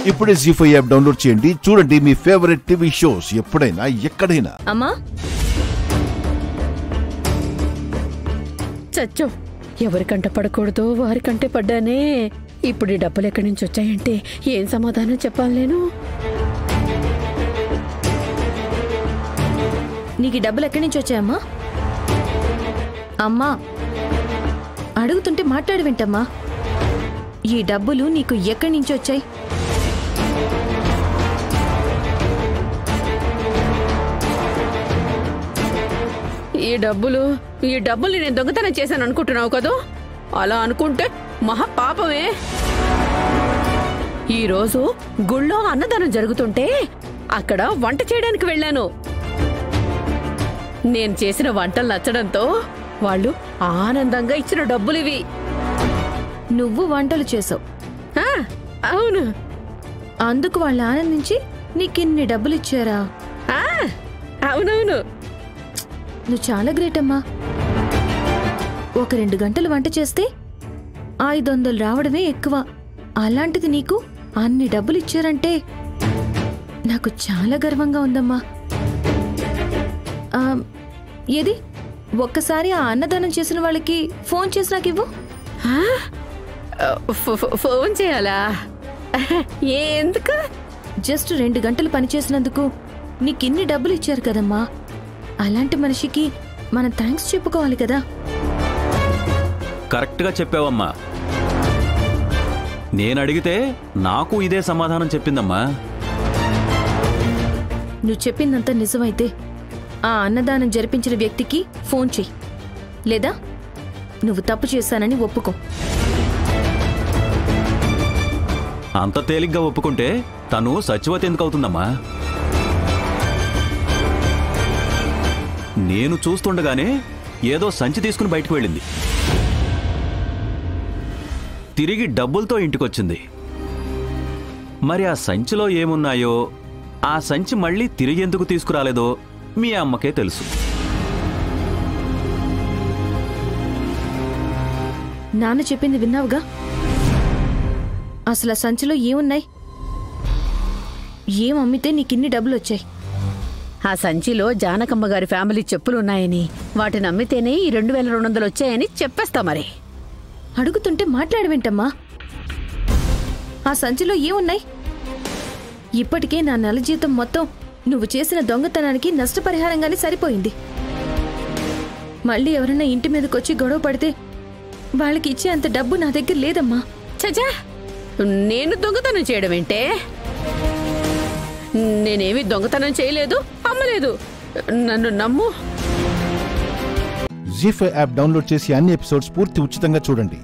ఇప్పుడే జీ5 app download చేయండి. చూడండి మీ ఫేవరెట్ టీవీ షోస్ ఎప్పుడైనా ఎక్కడైనా. అమ్మా చచ్చో, ఎవరికంట పడకూడదు వారికంటే పడ్డానే. ఇప్పుడు ఈ డబ్బులు ఎక్కడి నుంచి వచ్చాయంటే ఏం సమాధానం చెప్పాలి నేను? నీకు డబ్బులు ఎక్కడి నుంచి వచ్చాయమ్మా? అమ్మా అడుగుతుంటే మాట్లాడి వింటమ్మా. ఈ డబ్బులు నీకు ఎక్కడి నుంచి వచ్చాయి? ఈ డబ్బులు నేను దొంగతనం చేశాను అనుకుంటున్నావు కదా? అలా అనుకుంటే మహా పాపమే. ఈరోజు గుళ్ళో అన్నదానం జరుగుతుంటే అక్కడ వంట చేయడానికి వెళ్ళాను. నేను చేసిన వంటలు నచ్చడంతో వాళ్ళు ఆనందంగా ఇచ్చిన డబ్బులు ఇవి. నువ్వు వంటలు చేసావు? అవును. అందుకు వాళ్ళు ఆనందించి నీకిన్ని డబ్బులు ఇచ్చారా? అవునవును. నువ్వు చాలా గ్రేట్ అమ్మా. ఒక 2 గంటలు వంట చేస్తే 500 రావడమే ఎక్కువ. అలాంటిది నీకు అన్ని డబ్బులు ఇచ్చారంటే నాకు చాలా గర్వంగా ఉందమ్మా. ఏది ఒక్కసారి ఆ అన్నదానం చేసిన వాళ్ళకి ఫోన్ చేసి నాకు ఇవ్వు. ఫోన్ చేయాలా? ఎందుకు? జస్ట్ 2 గంటలు పనిచేసినందుకు నీకిన్ని డబ్బులు ఇచ్చారు కదమ్మా. అలాంటి మనిషికి మనం థ్యాంక్స్ చెప్పుకోవాలి కదా. కరెక్ట్గా చెప్పావమ్మా. నేను అడిగితే నాకు ఇదే సమాధానం చెప్పిందమ్మా. నువ్వు చెప్పిందంతా నిజమైతే ఆ అన్నదానం జరిపించిన వ్యక్తికి ఫోన్ చెయ్యి. లేదా నువ్వు తప్పు చేశానని ఒప్పుకో. అంత తేలిగ్గా ఒప్పుకుంటే తను సచివతి ఎందుకు అవుతుందమ్మా? నేను చూస్తుండగానే ఏదో సంచి తీసుకుని బయటకు వెళ్ళింది. తిరిగి డబ్బులతో ఇంటికొచ్చింది. మరి ఆ సంచిలో ఏమున్నాయో, ఆ సంచి మళ్ళీ తిరిగి ఎందుకు తీసుకురాలేదో మీ అమ్మకే తెలుసు. నాన్న చెప్పింది విన్నావుగా? అసలు ఆ సంచిలో ఏమున్నాయి? ఏం అమ్మితే నీకిన్ని డబ్బులు వచ్చాయి? ఆ సంచిలో జానకమ్మ గారి ఫ్యామిలీ చెప్పులున్నాయని, వాటిని అమ్మితేనే ఈ 2200 వచ్చాయని చెప్పేస్తా. మరి అడుగుతుంటే మాట్లాడవేంటమ్మా? ఆ సంచిలో ఏమున్నాయి? ఇప్పటికే నా నెల జీతం మొత్తం నువ్వు చేసిన దొంగతనానికి నష్టపరిహారంగానే సరిపోయింది. మళ్ళీ ఎవరైనా ఇంటి మీదకొచ్చి గొడవ పడితే వాళ్ళకి ఇచ్చే అంత డబ్బు నా దగ్గర లేదమ్మా. చచ్చా, నేను దొంగతనం చేయడం ఏంటే? నేనేమి దొంగతనం చేయలేదు, అమ్మలేదు. నన్ను నమ్ము. జీ5 యాప్ డౌన్లోడ్ చేసి అన్ని ఎపిసోడ్స్ పూర్తి ఉచితంగా చూడండి.